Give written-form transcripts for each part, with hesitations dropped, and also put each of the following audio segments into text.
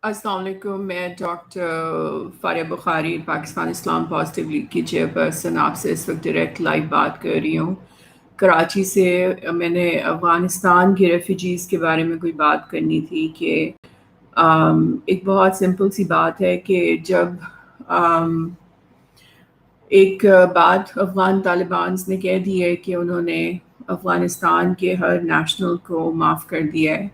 السلام علیکم. میں ڈاکٹر فاریہ بخاری پاکستان اسلام پازیٹیو لیگ کی چیئرپرسن آپ سے اس وقت ڈائریکٹ لائیو بات کر رہی ہوں کراچی سے. میں نے افغانستان کے ریفیوجیز کے بارے میں کوئی بات کرنی تھی کہ ایک بہت سمپل سی بات ہے کہ جب ایک بات افغان طالبان نے کہہ دی ہے کہ انہوں نے افغانستان کے ہر نیشنل کو معاف کر دیا ہے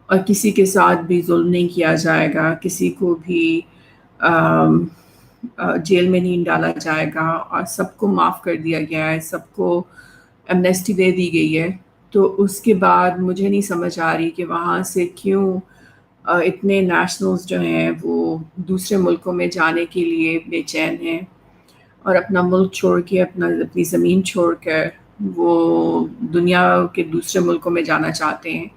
اور کسی کے ساتھ بھی ظلم نہیں کیا جائے گا، کسی کو بھی جیل میں نہیں ڈالا جائے گا اور سب کو معاف کر دیا گیا ہے، سب کو ایمنیسٹی دے دی گئی ہے، تو اس کے بعد مجھے نہیں سمجھ آ رہی کہ وہاں سے کیوں اتنے نیشنلز جو ہیں وہ دوسرے ملکوں میں جانے کے لیے بے چین ہیں اور اپنا ملک چھوڑ کے اپنی زمین چھوڑ کر وہ دنیا کے دوسرے ملکوں میں جانا چاہتے ہیں،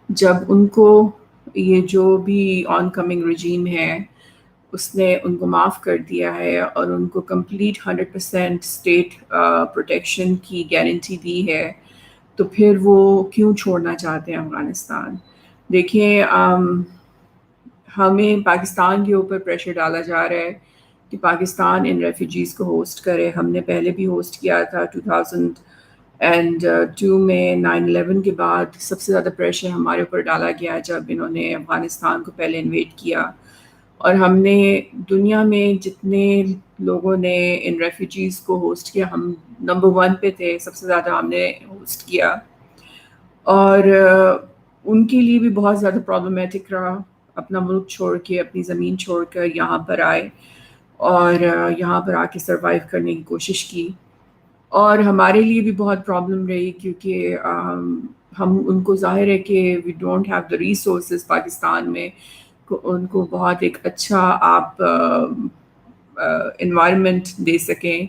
جب ان کو یہ جو بھی آن کمنگ رجیم ہے اس نے ان کو معاف کر دیا ہے اور ان کو کمپلیٹ 100% اسٹیٹ پروٹیکشن کی گارنٹی دی ہے، تو پھر وہ کیوں چھوڑنا چاہتے ہیں افغانستان؟ دیکھیں، ہمیں پاکستان کے اوپر پریشر ڈالا جا رہا ہے کہ پاکستان ان ریفیوجیز کو ہوسٹ کرے. ہم نے پہلے بھی ہوسٹ کیا تھا 2002 میں 9/11 کے بعد سب سے زیادہ پریشر ہمارے اوپر ڈالا گیا جب انہوں نے افغانستان کو پہلے انویٹ کیا، اور ہم نے دنیا میں جتنے لوگوں نے ان ریفیوجیز کو ہوسٹ کیا ہم نمبر 1 پہ تھے، سب سے زیادہ ہم نے ہوسٹ کیا، اور ان کے لیے بھی بہت زیادہ پرابلمیٹک رہا. اپنا ملک چھوڑ کے اپنی زمین چھوڑ کر یہاں پر آئے اور یہاں پر آ کے سروائیو کرنے کی کوشش کی، اور ہمارے لیے بھی بہت پرابلم رہی کیونکہ ہم ان کو ظاہر ہے کہ we don't have the resources Pakistan میں ان کو بہت ایک اچھا آپ انوائرمنٹ دے سکیں،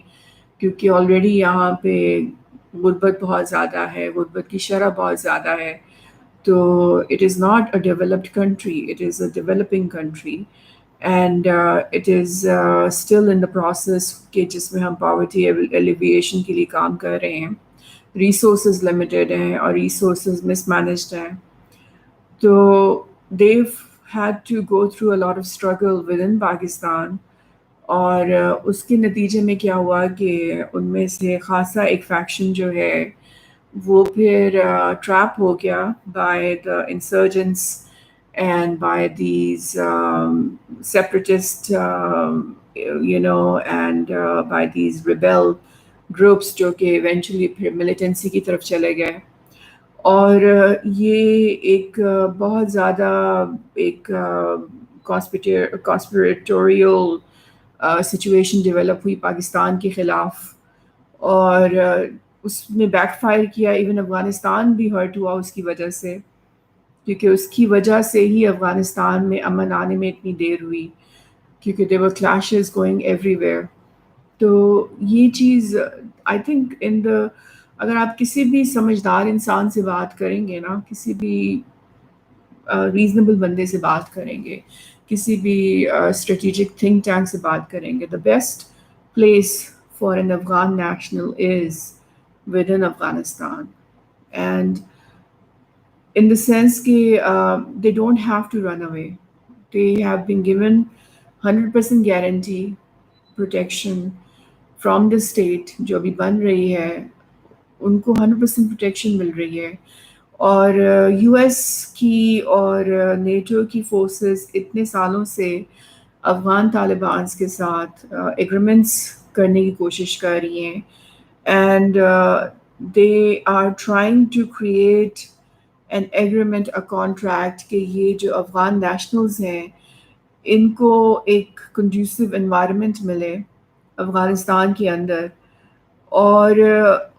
کیونکہ آلریڈی یہاں پہ غربت بہت زیادہ ہے، غربت کی شرح بہت زیادہ ہے. تو it is not a developed country, it is a developing country, and it is still in the process کہ جس میں ہم پاورٹی ایلیویشن کے لیے کام کر رہے ہیں. ریسورسز لمیٹیڈ ہیں اور ریسورسز مس مینجڈ ہیں، تو they've had to go through a lot of struggle within Pakistan, اور اس کے نتیجے میں کیا ہوا کہ ان میں سے خاصا ایک فیکشن جو ہے وہ پھر ٹریپ ہو گیا by the انسرجنٹس and by these separatist and by these rebel groups جو کہ ایونچولی پھر ملیٹنسی کی طرف چلے گئے. اور یہ ایک بہت زیادہ ایک کانسپریٹوریل سچویشن ڈیولپ ہوئی پاکستان کے خلاف، اور اس میں بیک فائر کیا. ایون افغانستان بھی ہرٹ ہوا اس کی وجہ سے، کیونکہ اس کی وجہ سے ہی افغانستان میں امن آنے میں اتنی دیر ہوئی، کیونکہ there were clashes going everywhere. تو یہ چیز آئی تھنک اگر آپ کسی بھی سمجھدار انسان سے بات کریں گے نا، کسی بھی ریزنیبل بندے سے بات کریں گے، کسی بھی اسٹریٹجک تھنک ٹینک سے بات کریں گے، the best place for an Afghan national is within Afghanistan. And in the sense کہ they don't have to run away. They have been given 100% guarantee protection from the state جو ابھی بن رہی ہے، ان کو 100% protection مل رہی ہے، اور یو ایس کی اور نیٹو کی فورسز اتنے سالوں سے افغان طالبان کے ساتھ ایگریمنٹس کرنے کی کوشش کر رہی ہیں، and they are trying to create an agreement, a contract کہ یہ جو افغان نیشنلز ہیں ان کو ایک کنڈیوسو انوائرمنٹ ملے افغانستان کے اندر، اور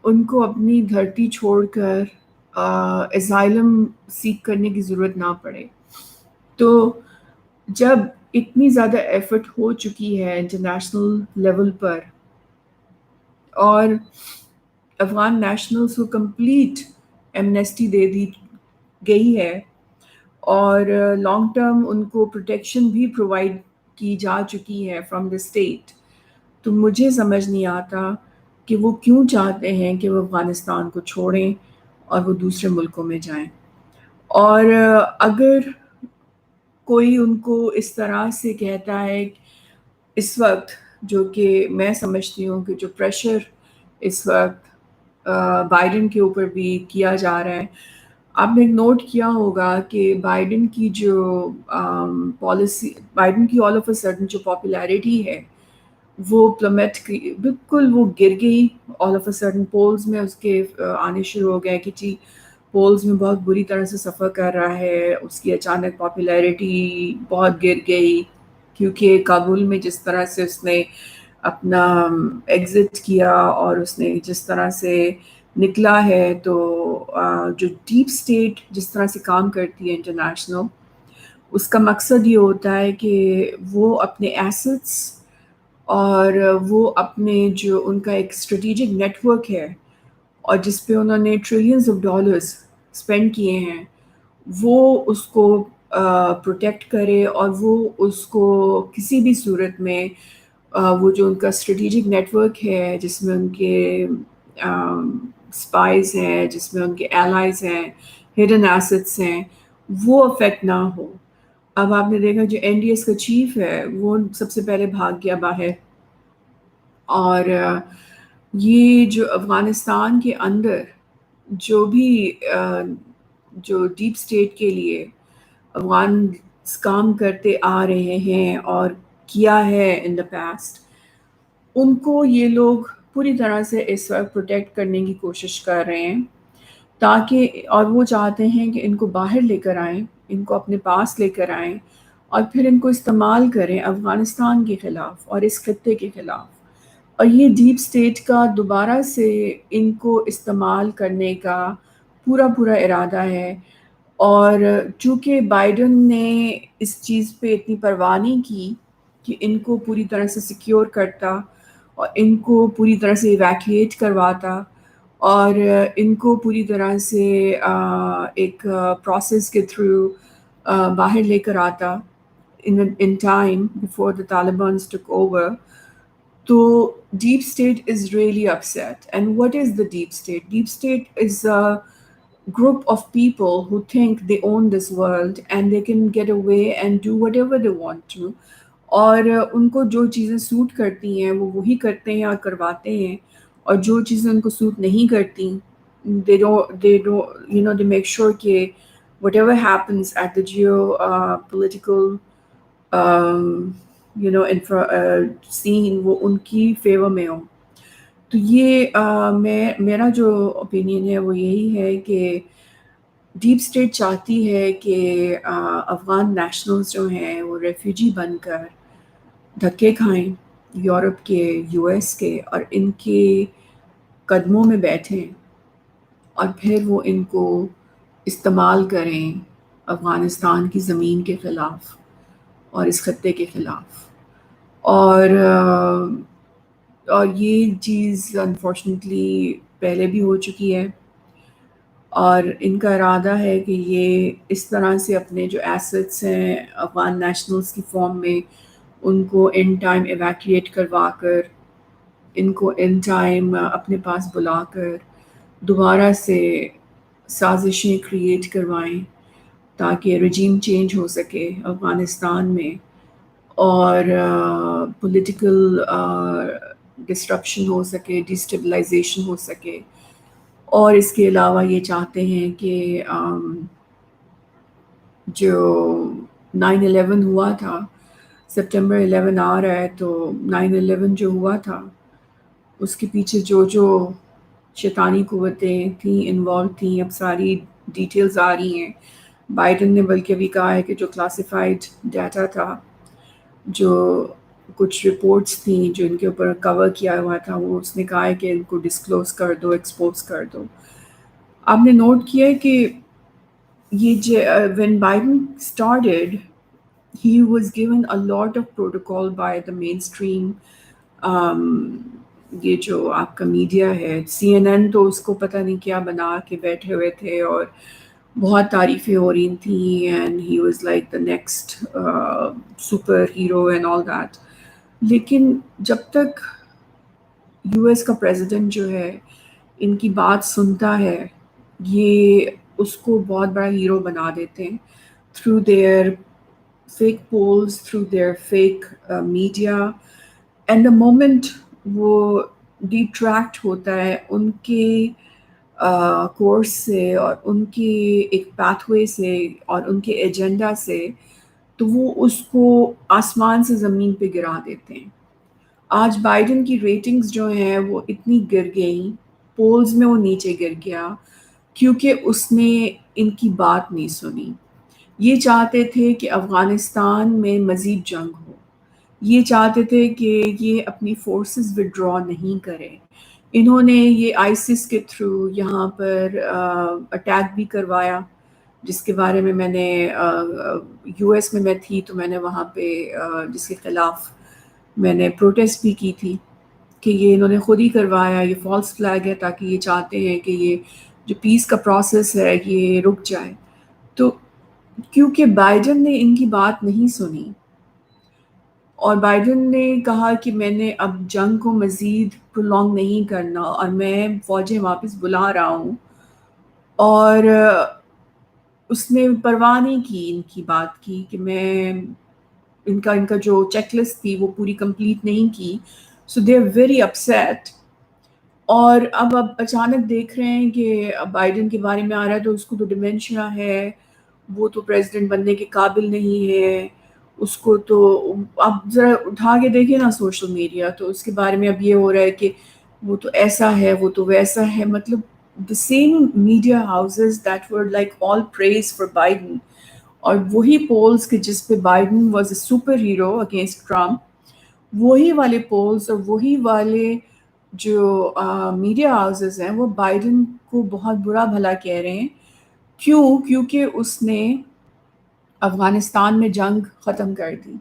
ان کو اپنی دھرتی چھوڑ کر اسائلم سیک کرنے کی ضرورت نہ پڑے. تو جب اتنی زیادہ ایفرٹ ہو چکی ہے انٹرنیشنل لیول پر اور افغان نیشنلز کو کمپلیٹ ایمنیسٹی دے دی گئی ہے اور لانگ ٹرم ان کو پروٹیکشن بھی پرووائڈ کی جا چکی ہے فرام دا اسٹیٹ، تو مجھے سمجھ نہیں آتا کہ وہ کیوں چاہتے ہیں کہ وہ افغانستان کو چھوڑیں اور وہ دوسرے ملکوں میں جائیں. اور اگر کوئی ان کو اس طرح سے کہتا ہے اس وقت، جو کہ میں سمجھتی ہوں کہ جو پریشر اس وقت بائیڈن کے اوپر بھی کیا جا رہا ہے. آپ نے نوٹ کیا ہوگا کہ بائیڈن کی جو پالیسی، بائیڈن کی آل آف اے سڈن جو پاپولیرٹی ہے وہ پلمٹ کی، بالکل وہ گر گئی all of a sudden. Polls میں اس کے آنے شروع ہو گئے کہ جی پولز میں بہت بری طرح سے سفر کر رہا ہے. اس کی اچانک پاپولیرٹی بہت گر گئی کیونکہ کابل میں جس طرح سے اس نے اپنا ایگزٹ کیا اور اس نے جس طرح سے نکلا ہے، تو جو ڈیپ اسٹیٹ جس طرح سے کام کرتی ہے انٹرنیشنل، اس کا مقصد یہ ہوتا ہے کہ وہ اپنے ایسٹس اور وہ اپنے جو ان کا ایک اسٹریٹجک نیٹ ورک ہے اور جس پہ انہوں نے ٹریلینز آف ڈالرز اسپینڈ کیے ہیں، وہ اس کو پروٹیکٹ کرے اور وہ اس کو کسی بھی صورت میں وہ جو ان کا اسٹریٹجک نیٹ ورک ہے جس میں ان کے اسپائز ہیں، جس میں ان کے ایلائز ہیں، ہڈن ایسٹس ہیں، وہ افیکٹ نہ ہو. اب آپ نے دیکھا جو این ڈی ایس کا چیف ہے وہ سب سے پہلے بھاگ گیا باہر. اور یہ جو افغانستان کے اندر جو بھی جو ڈیپ اسٹیٹ کے لیے افغان کام کرتے آ رہے ہیں اور کیا ہے ان دا پاسٹ، ان کو یہ لوگ پوری طرح سے اس وقت پروٹیکٹ کرنے کی کوشش کر رہے ہیں تاکہ، اور وہ چاہتے ہیں کہ ان کو باہر لے کر آئیں، ان کو اپنے پاس لے کر آئیں اور پھر ان کو استعمال کریں افغانستان کے خلاف اور اس خطے کے خلاف. اور یہ ڈیپ اسٹیٹ کا دوبارہ سے ان کو استعمال کرنے کا پورا پورا ارادہ ہے. اور چونکہ بائیڈن نے اس چیز پہ اتنی پرواہ نہیں کی کہ ان کو پوری طرح سے سیکیور کرتا اور ان کو پوری طرح سے ایویکویٹ کرواتا اور ان کو پوری طرح سے ایک پروسیس کے تھرو باہر لے کر آتا in time before the Taliban took over. تو deep state is really upset. And what is the deep state? Deep state is a group of people who think they own this world and they can get away and do whatever they want to. اور ان کو جو چیزیں suit کرتی ہیں وہ وہی کرتے ہیں اور کرواتے ہیں، اور جو چیزیں ان کو سوٹ نہیں کرتی they make sure کہ whatever happens at the geopolitical scene وہ ان کی فیور میں ہو. تو یہ میرا جو اوپینین ہے وہ یہی ہے کہ ڈیپ اسٹیٹ چاہتی ہے کہ افغان نیشنلز جو ہیں وہ ریفیوجی بن کر دھکے کھائیں یورپ کے، یو ایس کے، اور ان کے قدموں میں بیٹھیں اور پھر وہ ان کو استعمال کریں افغانستان کی زمین کے خلاف اور اس خطے کے خلاف. اور یہ چیز انفارچونیٹلی پہلے بھی ہو چکی ہے، اور ان کا ارادہ ہے کہ یہ اس طرح سے اپنے جو ایسٹس ہیں افغان نیشنلز کی فارم میں ان کو ان ٹائم ایویکویٹ کروا کر، ان کو ان ٹائم اپنے پاس بلا کر دوبارہ سے سازشیں کریٹ کروائیں تاکہ رجیم چینج ہو سکے افغانستان میں اور پولیٹیکل ڈسٹرپشن ہو سکے، ڈیسٹیبلائزیشن ہو سکے. اور اس کے علاوہ یہ چاہتے ہیں کہ جو 9/11 ہوا تھا، سپٹمبر 11 آ رہا ہے، تو 9/11 جو ہوا تھا اس کے پیچھے جو شیطانی قوتیں تھیں انوالو تھیں، اب ساری ڈیٹیلز آ رہی ہیں. بائیڈن نے بلکہ بھی کہا ہے کہ جو کلاسیفائڈ ڈیٹا تھا، جو کچھ رپورٹس تھیں جو ان کے اوپر کور کیا ہوا تھا، وہ اس نے کہا ہے کہ ان کو ڈسکلوز کر دو، ایکسپوز کر دو. آپ نے نوٹ کیا ہے کہ یہ when Biden started, he was given a lot of protocol by the mainstream یہ جو آپ کا میڈیا ہے. CNN تو اس کو پتہ نہیں کیا بنا کے بیٹھے ہوئے تھے اور بہت تعریفیں ہو رہی تھیں and he was like the next super hero and all that. لیکن جب تک یو ایس کا پریزیڈنٹ جو ہے ان کی بات سنتا ہے، یہ اس کو بہت بڑا ہیرو بنا دیتے ہیں through their fake polls through their fake media. And the moment وہ ڈیٹریکٹ ہوتا ہے ان کے کورس سے اور ان کی ایک پاتھ وے سے اور ان کے ایجنڈا سے، تو وہ اس کو آسمان سے زمین پہ گرا دیتے ہیں. آج بائیڈن کی ریٹنگز جو ہیں وہ اتنی گر گئیں، پولز میں وہ نیچے گر گیا کیونکہ اس نے ان کی بات نہیں سنی. یہ چاہتے تھے کہ افغانستان میں مزید جنگ ہو، یہ چاہتے تھے کہ یہ اپنی فورسز ودرا نہیں کرے. انہوں نے یہ آئیسس کے تھرو یہاں پر اٹیک بھی کروایا، جس کے بارے میں نے یو ایس میں تھی تو میں نے وہاں پہ جس کے خلاف میں نے پروٹیسٹ بھی کی تھی کہ یہ انہوں نے خود ہی کروایا، یہ فالس فلیگ ہے، تاکہ یہ چاہتے ہیں کہ یہ جو پیس کا پروسیس ہے یہ رک جائے. تو کیونکہ بائیڈن نے ان کی بات نہیں سنی اور بائیڈن نے کہا کہ میں نے اب جنگ کو مزید پرولونگ نہیں کرنا اور میں فوجیں واپس بلا رہا ہوں، اور اس نے پرواہ نہیں کی ان کی بات کی کہ میں ان کا جو چیک لسٹ تھی وہ پوری کمپلیٹ نہیں کی. سو دے آر ویری اپسیٹ. اور اب اچانک دیکھ رہے ہیں کہ اب بائیڈن کے بارے میں آ رہا ہے تو اس کو تو ڈیمینشیا ہے، وہ تو پریزیڈنٹ بننے کے قابل نہیں ہے، اس کو تو آپ ذرا اٹھا کے دیکھیں نا سوشل میڈیا، تو اس کے بارے میں اب یہ ہو رہا ہے کہ وہ تو ایسا ہے، وہ تو ویسا ہے. مطلب the same media houses that were like all praise for Biden، اور وہی پولز کہ جس پہ Biden was a super hero against Trump, وہی والے پولز اور وہی والے جو میڈیا ہاؤسز ہیں وہ بائیڈن کو بہت برا بھلا کہہ رہے ہیں. کیوں؟ کیونکہ اس نے افغانستان میں جنگ ختم کر دی.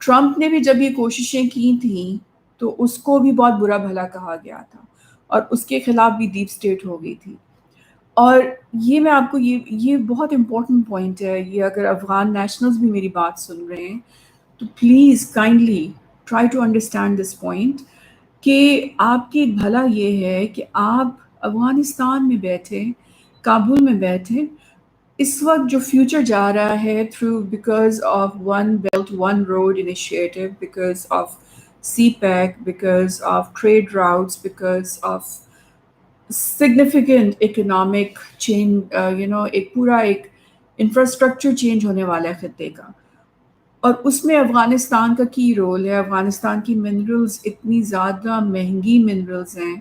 ٹرمپ نے بھی جب یہ کوششیں کی تھیں تو اس کو بھی بہت برا بھلا کہا گیا تھا اور اس کے خلاف بھی ڈیپ اسٹیٹ ہو گئی تھی. اور یہ میں آپ کو یہ بہت امپورٹنٹ پوائنٹ ہے، یہ اگر افغان نیشنلز بھی میری بات سن رہے ہیں تو please kindly try to understand this point کہ آپ کی بھلا یہ ہے کہ آپ افغانستان میں بیٹھے، کابل میں بیٹھے، اس وقت جو فیوچر جا رہا ہے through because of one belt one road initiative, because of CPEC, because of trade routes, because of significant economic change, ایک پورا ایک انفراسٹرکچر چینج ہونے والا ہے خطے کا. اور اس میں افغانستان کا کی رول ہے. افغانستان کی منرلز اتنی زیادہ مہنگی منرلز ہیں،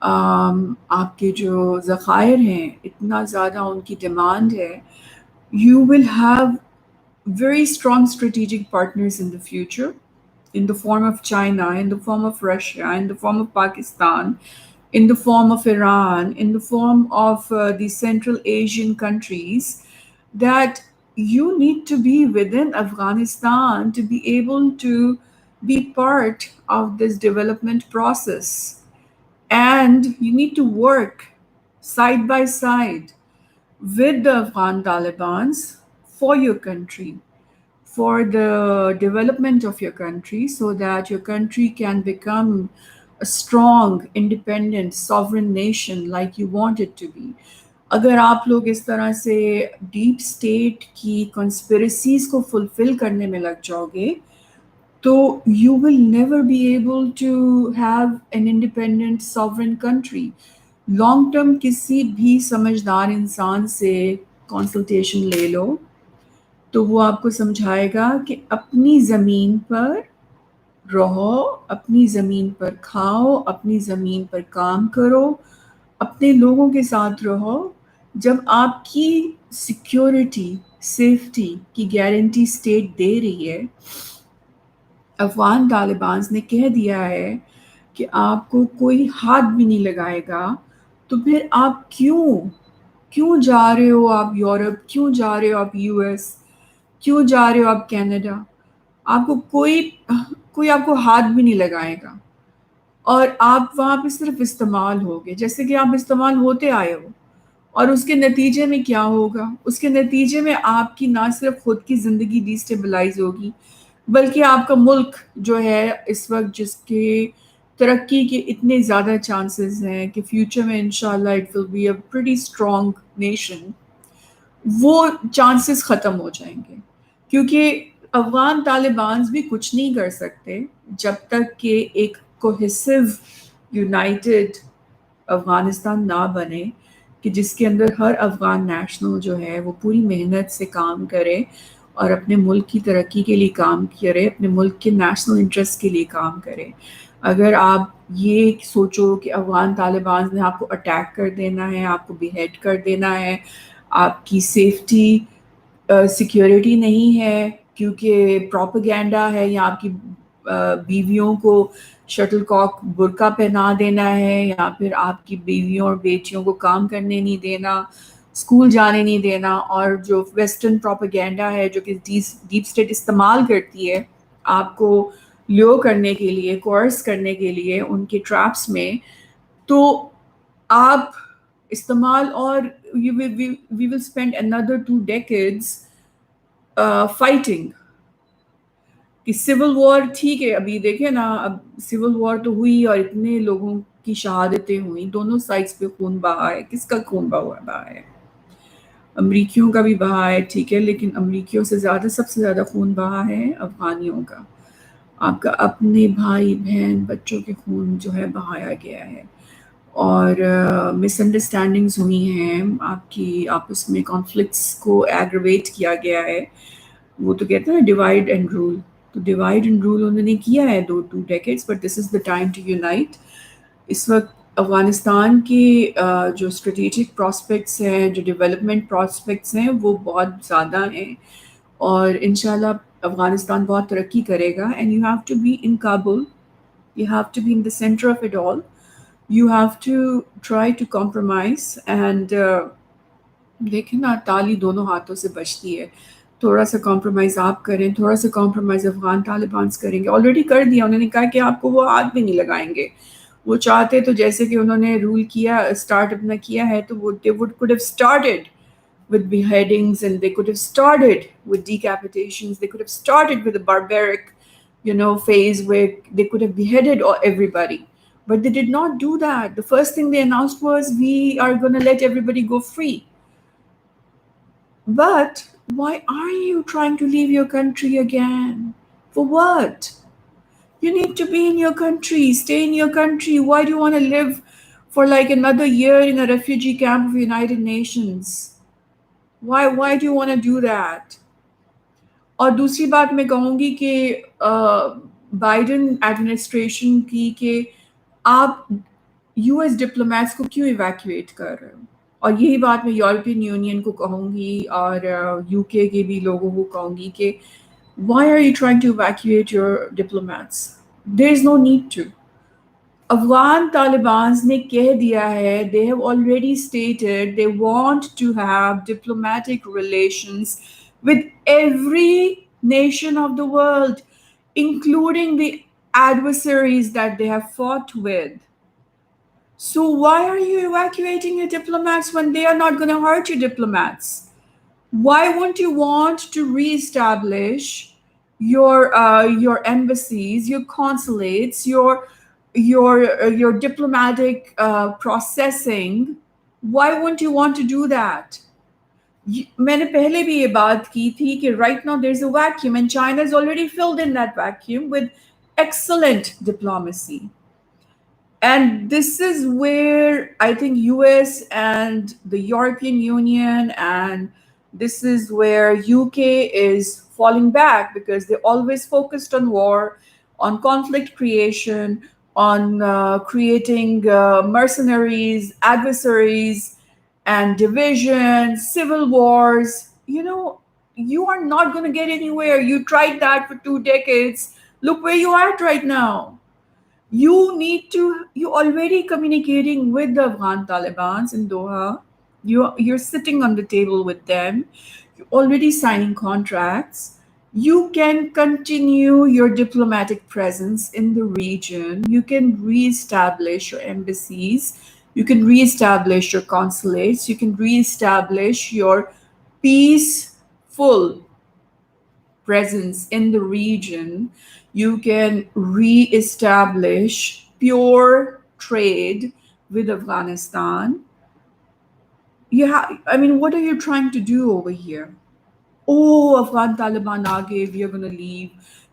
آپ کے جو ذخائر ہیں اتنا زیادہ ان کی ڈیمانڈ ہے. You will have very strong strategic partners in the future, in the form of China, in the form of Russia, in the form of Pakistan, in the form of Iran, in the form of the Central Asian countries, that you need to be within Afghanistan to be able to be part of this development process. And you need to work side by side with the Afghan Talibans for your country, for the development of your country, so that your country can become a strong, independent, sovereign nation like you want it to be. اگر آپ لوگ اس طرح سے deep state کی کنسپریسیز کو فلفل کرنے میں لگ جاؤ گے تو you will never be able to have an independent sovereign country. Long term کسی بھی سمجھدار انسان سے کنسلٹیشن لے لو تو وہ آپ کو سمجھائے گا کہ اپنی زمین پر رہو، اپنی زمین پر کھاؤ، اپنی زمین پر کام کرو، اپنے لوگوں کے ساتھ رہو. جب آپ کی سیکیورٹی، سیفٹی کی گارنٹی اسٹیٹ دے رہی ہے، افغان طالبان نے کہہ دیا ہے کہ آپ کو کوئی ہاتھ بھی نہیں لگائے گا، تو پھر آپ کیوں جا رہے ہو آپ یورپ، کیوں جا رہے ہو آپ یو ایس، کیوں جا رہے ہو آپ کینیڈا؟ آپ کو کوئی آپ کو ہاتھ بھی نہیں لگائے گا اور آپ وہاں پہ صرف استعمال ہوگے جیسے کہ آپ استعمال ہوتے آئے ہو. اور اس کے نتیجے میں کیا ہوگا؟ اس کے نتیجے میں آپ کی نہ صرف خود کی زندگی ڈیسٹیبلائز ہوگی، بلکہ آپ کا ملک جو ہے اس وقت جس کے ترقی کے اتنے زیادہ چانسز ہیں کہ فیوچر میں انشاءاللہ it will be a pretty strong nation, وہ چانسز ختم ہو جائیں گے. क्योंकि अफगान तालिबान भी कुछ नहीं कर सकते जब तक कि एक कोहेसिव यूनाइटेड अफगानिस्तान ना बने, कि जिसके अंदर हर अफगान नेशनल जो है वो पूरी मेहनत से काम करे और अपने मुल्क की तरक्की के लिए काम करे, अपने मुल्क के नेशनल इंटरेस्ट के लिए काम करे। अगर आप ये सोचो कि अफगान तालिबान ने आपको अटैक कर देना है, आपको बिहेड कर देना है, आपकी सेफ्टी सिक्योरिटी नहीं है क्योंकि प्रोपेगेंडा है, या आपकी बीवियों को शटल कॉक बुर्का पहना देना है, या फिर आपकी बीवियों और बेटियों को काम करने नहीं देना, स्कूल जाने नहीं देना, और जो वेस्टर्न प्रोपेगेंडा है जो कि डीप स्टेट इस्तेमाल करती है आपको ल्यो करने के लिए, कोर्स करने के लिए उनके ट्रैप्स में, तो आप इस्तेमाल, और we will spend another 2 decades fighting कि सिविल वॉर। ठीक है, अभी देखे ना, अब सिविल वॉर तो हुई और इतने लोगों की शहादतें हुई, दोनों साइड्स पे खून बहा है। किसका खून बहा है? अमरीकियों का भी बहा है, ठीक है, लेकिन अमरीकियों से ज़्यादा, सबसे ज़्यादा खून बहा है अफगानियों का। आपका अपने भाई बहन बच्चों के खून जो है बहाया गया है, और मिसअंडरस्टैंडिंग्स हुई हैं, आपकी आपस में कॉन्फ्लिक्ट्स को एग्रवेट किया गया है। वो तो कहते हैं डिवाइड एंड रूल, तो डिवाइड एंड रूल उन्होंने किया है 2 decades, but this is the time to unite. इस वक्त अफ़गानिस्तान की जो स्ट्रेटेजिक प्रॉस्पेक्ट्स हैं, जो डेवलपमेंट प्रॉस्पेक्ट्स हैं, वो बहुत ज़्यादा हैं, और इंशाल्लाह अफ़गानिस्तान बहुत तरक्की करेगा। And you have to be in Kabul, you have to be in the center of it all. You have to try to compromise, and देखें ना, ताली दोनों हाथों से बजती है। थोड़ा सा कॉम्प्रोमाइज़ आप करें, थोड़ा सा कॉम्प्रोमाइज़ अफ़गान तालिबान करेंगे, ऑलरेडी कर दिया उन्होंने, कहा कि आपको वो हाथ भी नहीं लगाएंगे। वो चाहते तो जैसे कि उन्होंने रूल किया, स्टार्ट अपना किया है, तो वो they would could have started with beheadings, and they could have started with decapitations, they could have started with a barbaric, phase where they could have beheaded everybody, but they did not do that. The first thing they announced was, we are going to let everybody go free. But why are you trying to leave your country again? For what? You need to be in your country, stay in your country. Why do you want to live for like another year in a refugee camp of the United Nations? Why do you want to do that? और दूसरी बात मैं कहूँगी कि Biden administration की, कि आप US diplomats को क्यों इवैक्यूएट कर रहे हो? और यही बात मैं यूरोपियन यूनियन को कहूँगी, और यूके के भी लोगों को कहूँगी कि why are you trying to evacuate your diplomats? There is no need to. Afghan Taliban ने कह दिया है, they have already stated they want to have diplomatic relations with every nation of the world, including the adversaries that they have fought with. So why are you evacuating your diplomats when they are not going to hurt your diplomats? Why won't you want to reestablish your embassies, your consulates, your diplomatic processing? Why won't you want to do that? मैंने पहले भी ये बात की थी कि right now there's a vacuum, and China has already filled in that vacuum with excellent diplomacy. And this is where I think US and the European Union, and this is where UK is falling back, because they always focused on war, on conflict creation, on creating mercenaries, adversaries, and divisions, civil wars. You are not going to get anywhere. You tried that for 2 decades. Look where you are at right now. You already communicating with the Afghan Taliban in Doha. You're sitting on the table with them. You're already signing contracts. You can continue your diplomatic presence in the region. You can reestablish your embassies. You can reestablish your consulates. You can reestablish your peaceful presence in the region. You can re-establish pure trade with Afghanistan. I mean, what are you trying to do over here? oh, Afghan Taliban aage, we are going to leave.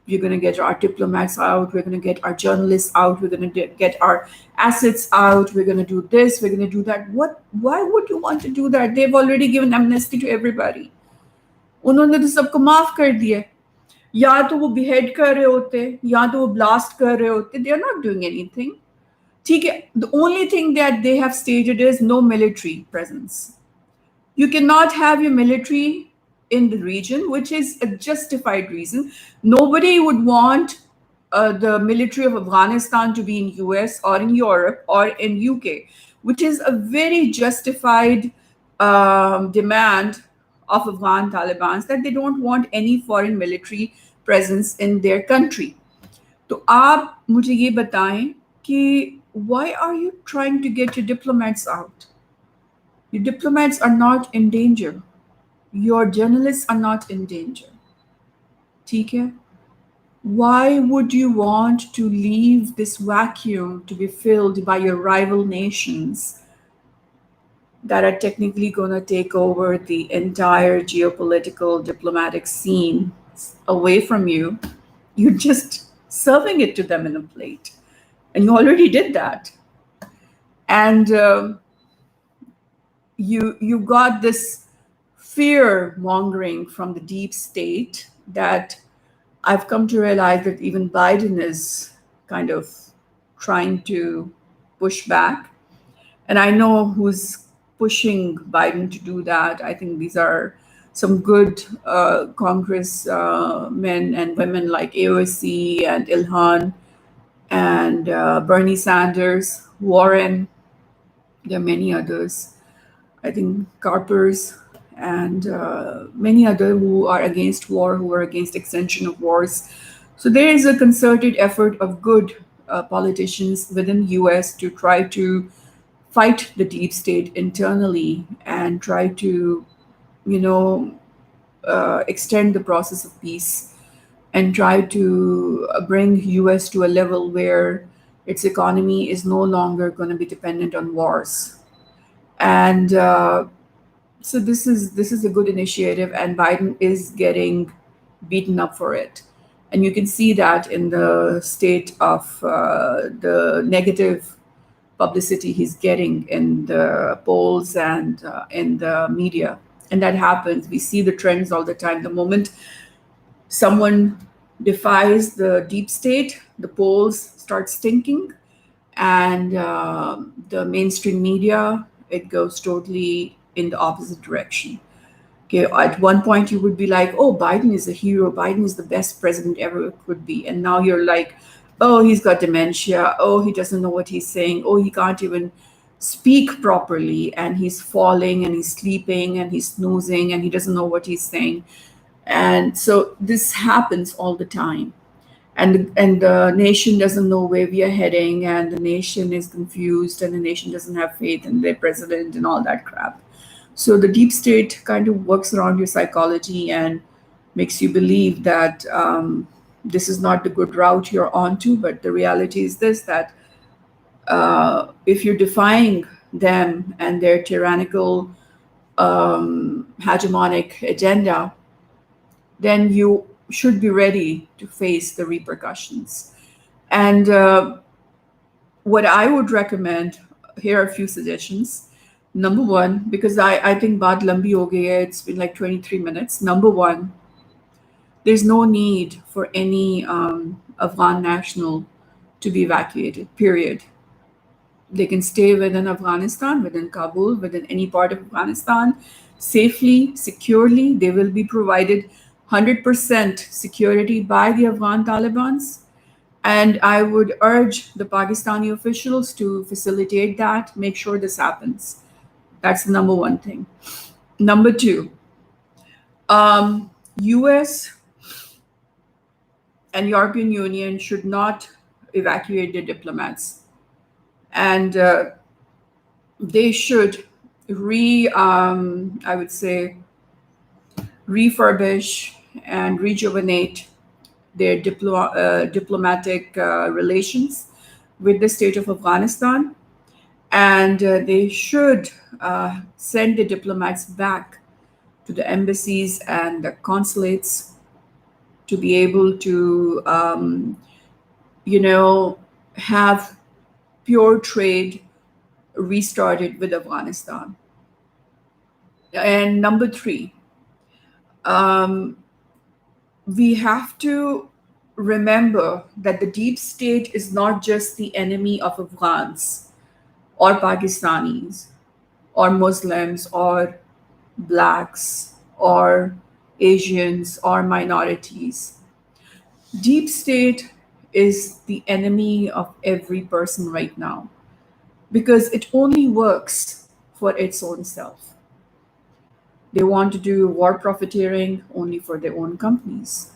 We're going to get our diplomats out. We're going to get our journalists out. We're going to get our assets out. We're going to do this. We're going to do that. What? Why would you want to do that? They've already given amnesty to everybody. उन्होंने तो सबको माफ कर दिया. या तो वो behead कर रहे होते, या तो वो blast कर रहे होते. They are not doing anything. ठीक है. The only thing that they have stated is no military presence. You cannot have your military in the region, which is a justified reason. Nobody would want the military of Afghanistan to be in US or in Europe or in UK, which is a very justified demand of Afghan Taliban that they don't want any foreign military presence in their country. तो आप मुझे ये बताएं कि why are you trying to get your diplomats out? Your diplomats are not in danger. Your journalists are not in danger. ठीक है? Why would you want to leave this vacuum to be filled by your rival nations that are technically going to take over the entire geopolitical diplomatic scene away from you? You're just serving it to them in a plate. And you already did that. And you got this fear mongering from the deep state that I've come to realize that even Biden is kind of trying to push back. And I know who's pushing Biden to do that. I think these are some good Congress men and women like AOC and Ilhan and Bernie Sanders, Warren. There are many others. I think Carpers and many other who are against war, who are against extension of wars. So there is a concerted effort of good politicians within US to try to fight the deep state internally and try to, you know, extend the process of peace and try to bring US to a level where its economy is no longer going to be dependent on wars. And so this is a good initiative, and Biden is getting beaten up for it, and you can see that in the state of the negative publicity he's getting in the polls and in the media. And that happens. We see the trends all the time. The moment someone defies the deep state, the polls start stinking, and the mainstream media, it goes totally in the opposite direction. Okay, at one point you would be like, oh, Biden is a hero, Biden is the best president ever could be. And now you're like, oh, he's got dementia, oh, he doesn't know what he's saying, oh, he can't even speak properly, and he's falling and he's sleeping and he's snoozing and he doesn't know what he's saying. And so this happens all the time. And the nation doesn't know where we are heading, and the nation is confused, and the nation doesn't have faith in their president and all that crap. So the deep state kind of works around your psychology and makes you believe that this is not the good route you're onto. But the reality is this, that if you're defying them and their tyrannical hegemonic agenda, then you should be ready to face the repercussions. And what I would recommend, here are a few suggestions. Number one, because I think baat lambi ho gayi hai, it's been like 23 minutes. Number one, there's no need for any Afghan national to be evacuated, period. They can stay within Afghanistan, within Kabul, within any part of Afghanistan, safely, securely. They will be provided 100% security by the Afghan Taliban. And I would urge the Pakistani officials to facilitate that, make sure this happens. That's the number one thing. Number two, US and European Union should not evacuate their diplomats. And they should I would say, refurbish and rejuvenate their diplomatic relations with the state of Afghanistan. And they should send the diplomats back to the embassies and the consulates to be able to, you know, have pure trade restarted with Afghanistan. And number three, um, we have to remember that the deep state is not just the enemy of Afghans or Pakistanis or Muslims or blacks or Asians or minorities. Deep state is the enemy of every person right now because it only works for its own self. They want to do war profiteering only for their own companies.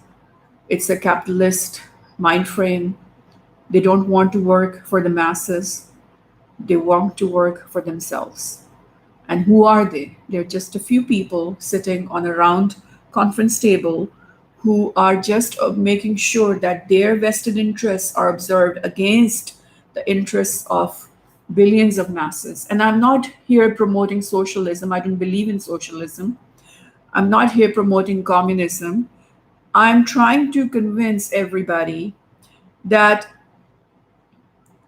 It's a capitalist mind frame. They don't want to work for the masses, they want to work for themselves. And who are they? They're just a few people sitting on a round conference table who are just making sure that their vested interests are observed against the interests of billions of masses. And I'm not here promoting socialism. I don't believe in socialism. I'm not here promoting communism. I'm trying to convince everybody that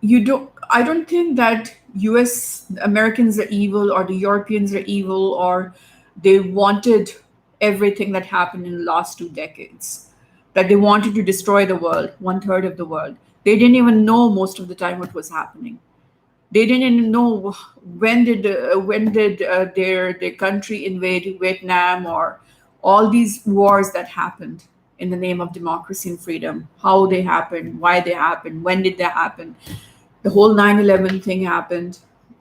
I don't think that US Americans are evil or the Europeans are evil or they wanted everything that happened in the last 2 decades, that they wanted to destroy the world, one third of the world. They didn't even know most of the time what was happening. They didn't even know when did their country invade Vietnam or all these wars that happened in the name of democracy and freedom, how they happened, why they happened, when did they happen. The whole 9/11 thing happened.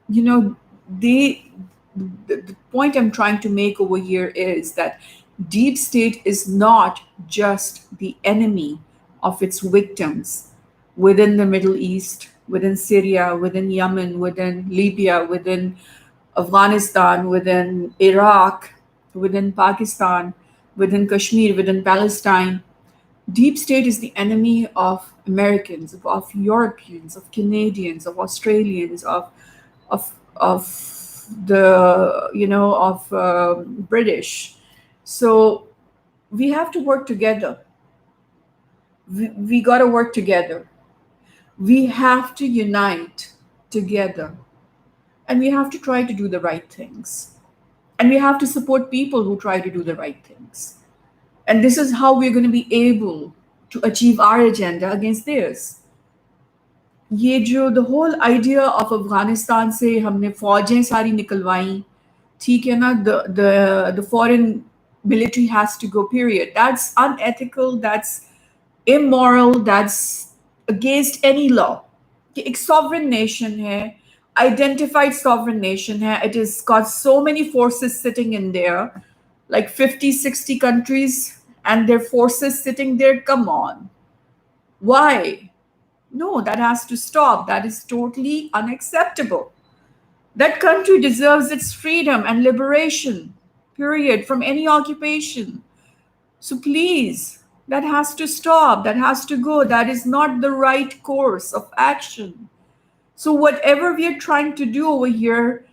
You know, they the point I'm trying to make over here is that deep state is not just the enemy of its victims within the Middle East, within Syria, within Yemen, within Libya, within Afghanistan, within Iraq, within Pakistan, within Kashmir, within Palestine. Deep state is the enemy of Americans, of Europeans, of Canadians, of Australians, of the of British. So we have to work together. We got to work together. We have to unite together, and we have to try to do the right things. And we have to support people who try to do the right things. And this is how we're going to be able to achieve our agenda against theirs. ये जो the whole idea of Afghanistan से हमने फौजें सारी निकलवाई, ठीक है ना, the foreign military has to go, period. That's unethical, that's immoral, that's against any law. कि एक sovereign nation है, identified sovereign nation है, it has got so many forces sitting in there, like 50, 60 countries, and their forces sitting there. Come on. Why? No, that has to stop. That is totally unacceptable. That country deserves its freedom and liberation, period, from any occupation. So please, that has to stop. That has to go. That is not the right course of action. So, whatever we are trying to do over here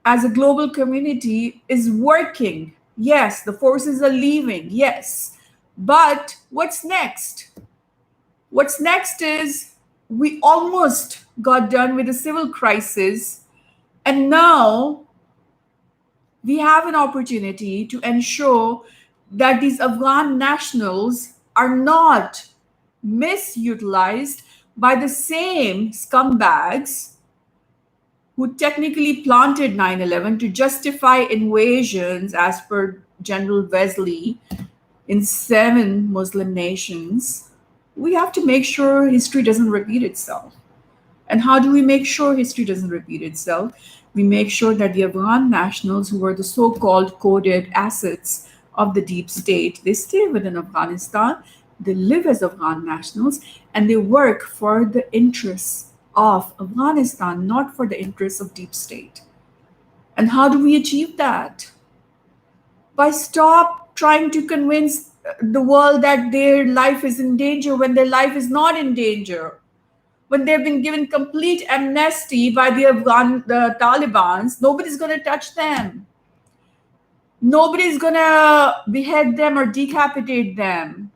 as a global community is working. Yes, the forces are leaving. Yes. But what's next? What's next is we almost got done with the civil crisis, and now we have an opportunity to ensure that these Afghan nationals are not misutilized by the same scumbags who technically planted 9/11 to justify invasions, as per General Wesley, in 7 Muslim nations. We have to make sure history doesn't repeat itself. And how do we make sure history doesn't repeat itself? We make sure that the Afghan nationals, who are the so-called coded assets of the deep state, they stay within Afghanistan, they live as Afghan nationals, and they work for the interests of Afghanistan, not for the interests of deep state. And how do we achieve that? By stop trying to convince the world that their life is in danger when their life is not in danger, when they've been given complete amnesty by the Taliban's. Nobody's going to touch them. Nobody's gonna behead them or decapitate them.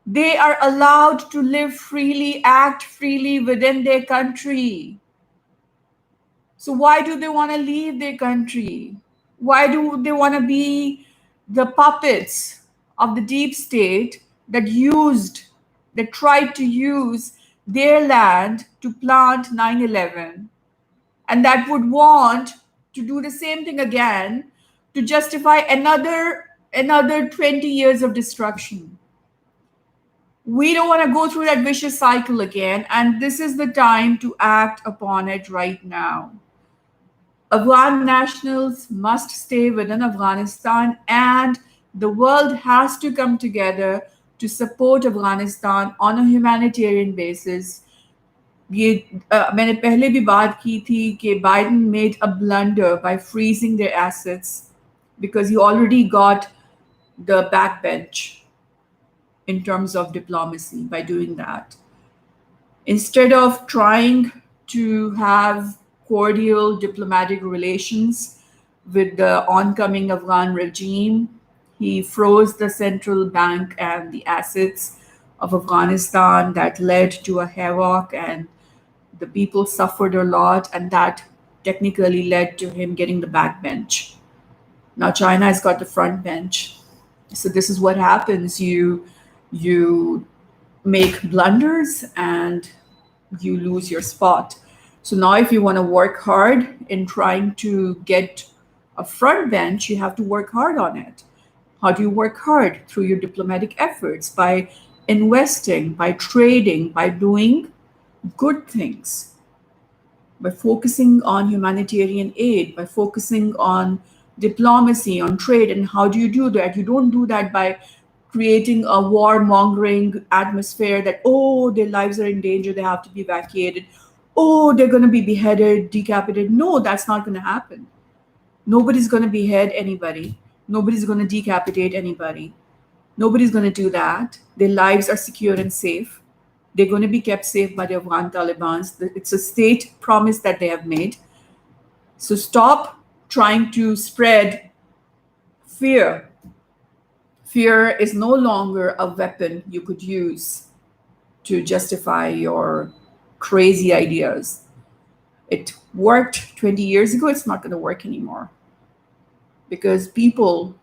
They are allowed to live freely, act freely within their country. So why do they want to leave their country? Why do they want to be the puppets of the deep state that tried to use their land to plant 9/11, and that would want to do the same thing again to justify another 20 years of destruction? We don't want to go through that vicious cycle again, and this is the time to act upon it right now. Afghan nationals must stay within Afghanistan, and the world has to come together to support Afghanistan on a humanitarian basis. ये मैंने पहले भी बात की थी कि Biden made a blunder by freezing their assets because he already got the backbench in terms of diplomacy by doing that. Instead of trying to have cordial diplomatic relations with the oncoming Afghan regime, he froze the central bank and the assets of Afghanistan. That led to a havoc, and the people suffered a lot, and that technically led to him getting the backbench. Now China has got the front bench. So this is what happens. You make blunders and you lose your spot. So now, if you want to work hard in trying to get a front bench, you have to work hard on it. How do you work hard? Through your diplomatic efforts, by investing, by trading, by doing good things, by focusing on humanitarian aid, by focusing on diplomacy, on trade. And how do you do that? You don't do that by creating a warmongering atmosphere that, oh, their lives are in danger, they have to be evacuated, oh, they're going to be beheaded, decapitated. No, that's not going to happen. Nobody's going to behead anybody. Nobody's going to decapitate anybody. Nobody's going to do that. Their lives are secure and safe. They're going to be kept safe by the Afghan Talibans. It's a state promise that they have made. So stop trying to spread fear. Fear is no longer a weapon you could use to justify your crazy ideas. It worked 20 years ago, it's not going to work anymore because people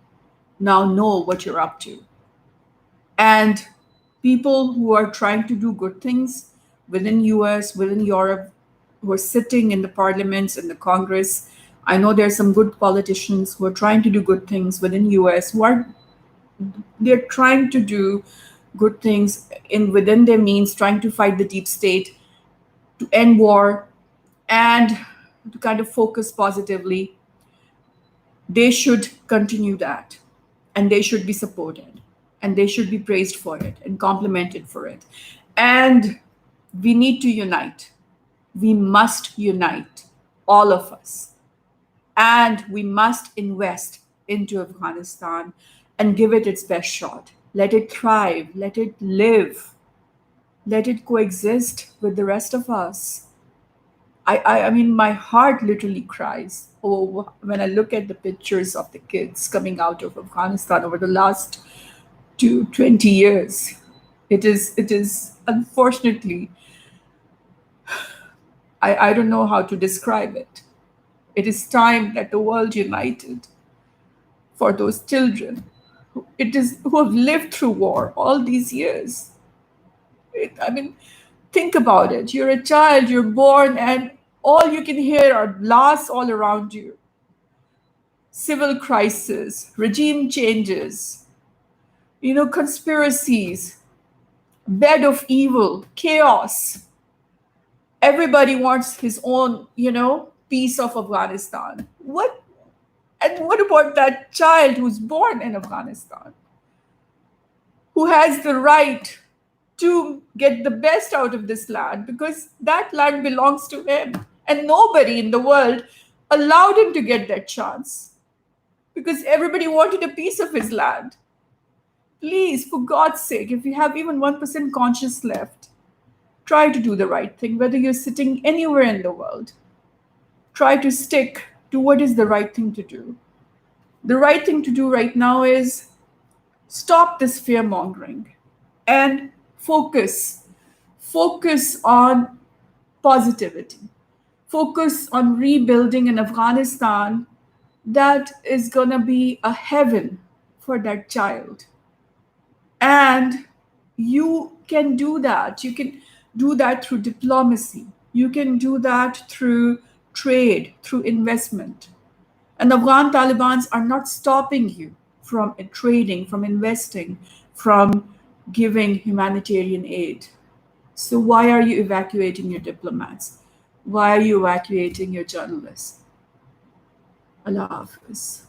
now know what you're up to. And people who are trying to do good things within US, within Europe, who are sitting in the parliaments and the Congress. I know there are some good politicians who are trying to do good things within US who are they're trying to do good things in within their means, trying to fight the deep state, to end war, and to kind of focus positively. They should continue that, and they should be supported, and they should be praised for it and complimented for it. And we need to unite. We must unite, all of us. And we must invest into Afghanistan and give it its best shot. Let it thrive, let it live, let it coexist with the rest of us. I mean, my heart literally cries when I look at the pictures of the kids coming out of Afghanistan over the last 20 years. It is unfortunately, I don't know how to describe it. It is time that the world united for those children who have lived through war all these years. I mean, think about it. You're a child, you're born, and all you can hear are blasts all around you. Civil crisis, regime changes, conspiracies, bed of evil, chaos. Everybody wants his own, piece of Afghanistan. What about that child who's born in Afghanistan, who has the right to get the best out of this land because that land belongs to him? And nobody in the world allowed him to get that chance because everybody wanted a piece of his land. Please, for God's sake, if you have even 1% conscience left, try to do the right thing, whether you're sitting anywhere in the world. Try to stick to what is the right thing to do. The right thing to do right now is stop this fear mongering and focus. Focus on positivity. Focus on rebuilding an Afghanistan that is going to be a heaven for that child. And you can do that. You can do that through diplomacy. You can do that through trade, through investment. And Afghan Talibans are not stopping you from trading, from investing, from giving humanitarian aid. So why are you evacuating your diplomats? Why are you evacuating your journalists? Allah Hafiz.